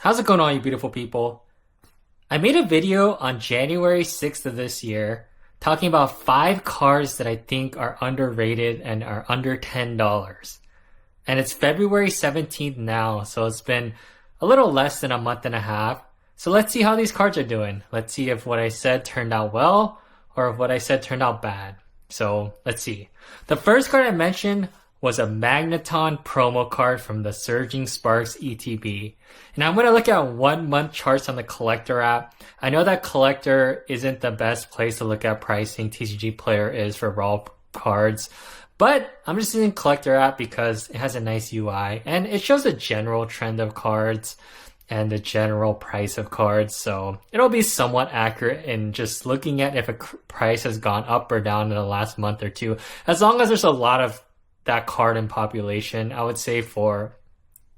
How's it going on, you beautiful people? I made a video on January 6th of this year talking about 5 cards that I think are underrated and are under $10. And it's February 17th now, so it's been a little less than a month and a half. So let's see how these cards are doing. Let's see if what I said turned out well or if what I said turned out bad. So let's see. The first card I mentioned was a Magneton promo card from the Surging Sparks ETB. And I'm going to look at 1 month charts on the Collector app. I know that Collector isn't the best place to look at pricing. TCG Player is for raw cards. But I'm just using Collector app because it has a nice UI and it shows a general trend of cards and the general price of cards. So it'll be somewhat accurate in just looking at if a price has gone up or down in the last month or two. As long as there's a lot of that card in population, I would say for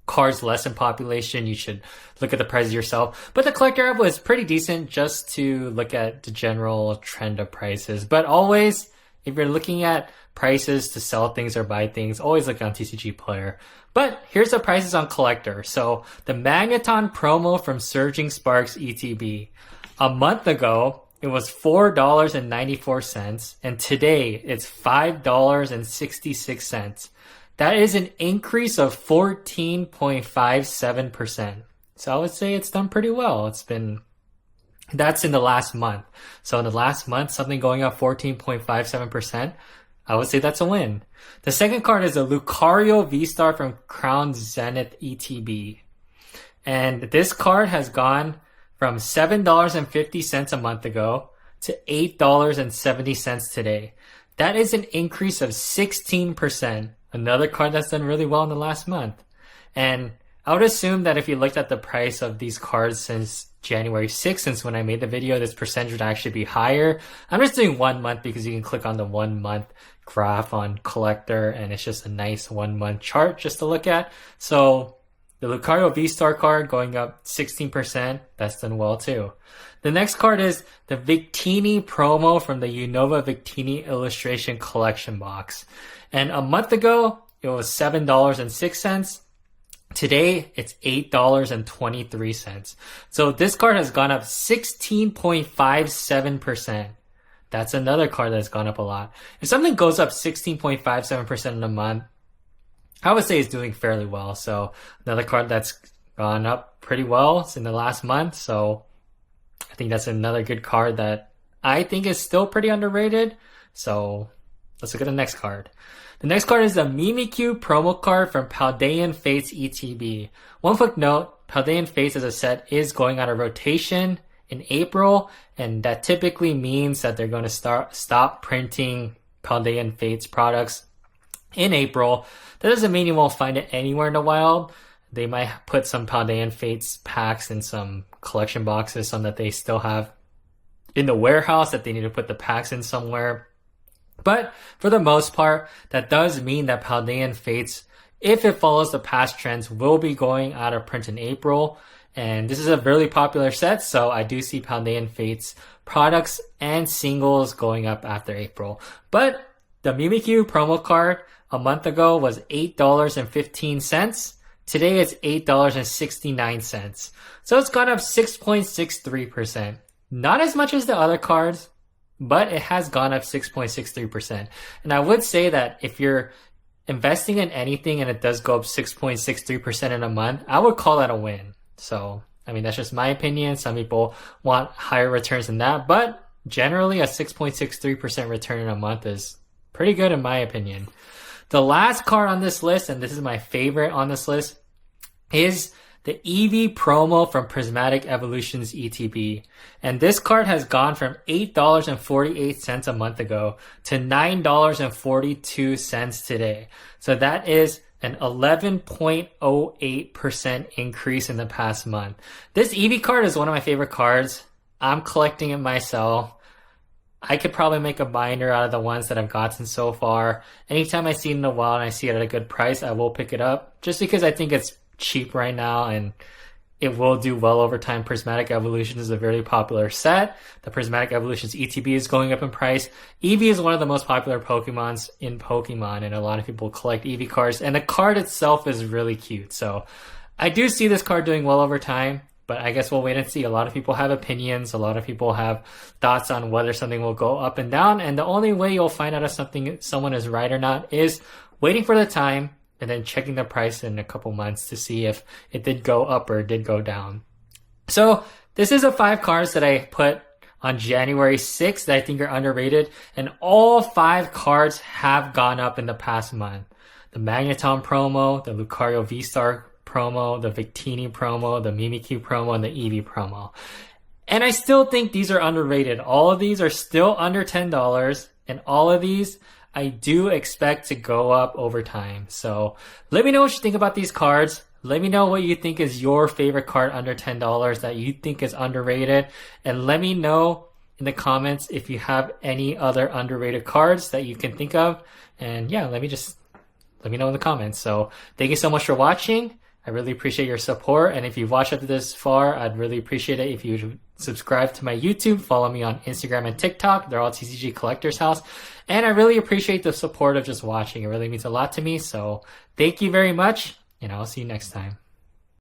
cards less in population, you should look at the prices yourself. But the Collector app was pretty decent just to look at the general trend of prices. But always, if you're looking at prices to sell things or buy things, always look on TCG Player. But here's the prices on Collector. So the Magneton promo from Surging Sparks ETB. A month ago, it was $4.94, and today it's $5.66. That is an increase of 14.57%. So I would say it's done pretty well. That's in the last month. So in the last month, something going up 14.57%, I would say that's a win. The second card is a Lucario V-Star from Crown Zenith ETB. And this card has gone from $7.50 a month ago to $8.70 today. That is an increase of 16%. Another card that's done really well in the last month. And I would assume that if you looked at the price of these cards since January 6th, since when I made the video, this percentage would actually be higher. I'm just doing 1 month because you can click on the 1 month graph on Collector and it's just a nice 1 month chart just to look at. So the Lucario V-Star card going up 16%, that's done well too. The next card is the Victini promo from the Unova Victini Illustration Collection box. And a month ago, it was $7.06. Today, it's $8.23. So this card has gone up 16.57%. That's another card that's gone up a lot. If something goes up 16.57% in a month, I would say it's doing fairly well. So another card that's gone up pretty well in the last month. So I think that's another good card that I think is still pretty underrated. So let's look at the next card. The next card is the Mimikyu promo card from Paldean Fates ETB. One quick note, Paldean Fates as a set is going out of rotation in April, and that typically means that they're going to stop printing Paldean Fates products in April. That doesn't mean you won't find it anywhere in the wild. They might put some Paldean Fates packs in some collection boxes, some that they still have in the warehouse that they need to put the packs in somewhere. But for the most part, that does mean that Paldean Fates, if it follows the past trends, will be going out of print in April. And this is a really popular set, so I do see Paldean Fates products and singles going up after April. But the Mimikyu promo card a month ago was $8.15. Today it's $8.69. So it's gone up 6.63%. Not as much as the other cards, but it has gone up 6.63%. And I would say that if you're investing in anything and it does go up 6.63% in a month, I would call that a win. So, I mean, that's just my opinion. Some people want higher returns than that, but generally a 6.63% return in a month is pretty good in my opinion. The last card on this list, and this is my favorite on this list, is the Eevee promo from Prismatic Evolutions ETB. And this card has gone from $8.48 a month ago to $9.42 today. So that is an 11.08% increase in the past month. This Eevee card is one of my favorite cards. I'm collecting it myself. I could probably make a binder out of the ones that I've gotten so far. Anytime I see it in the wild and I see it at a good price, I will pick it up just because I think it's cheap right now and it will do well over time. Prismatic Evolutions is a very popular set. The Prismatic Evolutions ETB is going up in price. Eevee is one of the most popular Pokemons in Pokemon, and a lot of people collect Eevee cards, and the card itself is really cute. So I do see this card doing well over time, but I guess we'll wait and see. A lot of people have opinions. A lot of people have thoughts on whether something will go up and down. And the only way you'll find out if someone is right or not is waiting for the time and then checking the price in a couple months to see if it did go up or did go down. So this is a 5 cards that I put on January 6th that I think are underrated. And all 5 cards have gone up in the past month. The Magneton promo, the Lucario V-Star promo, the Victini promo, the Mimikyu promo, and the Eevee promo. And I still think these are underrated. All of these are still under $10, and all of these I do expect to go up over time. So let me know what you think about these cards. Let me know what you think is your favorite card under $10 that you think is underrated. And let me know in the comments if you have any other underrated cards that you can think of. And yeah, let me know in the comments. So thank you so much for watching. I really appreciate your support. And if you've watched up to this far, I'd really appreciate it if you would subscribe to my YouTube, follow me on Instagram and TikTok. They're all TCG Collectors House. And I really appreciate the support of just watching. It really means a lot to me. So thank you very much, and I'll see you next time.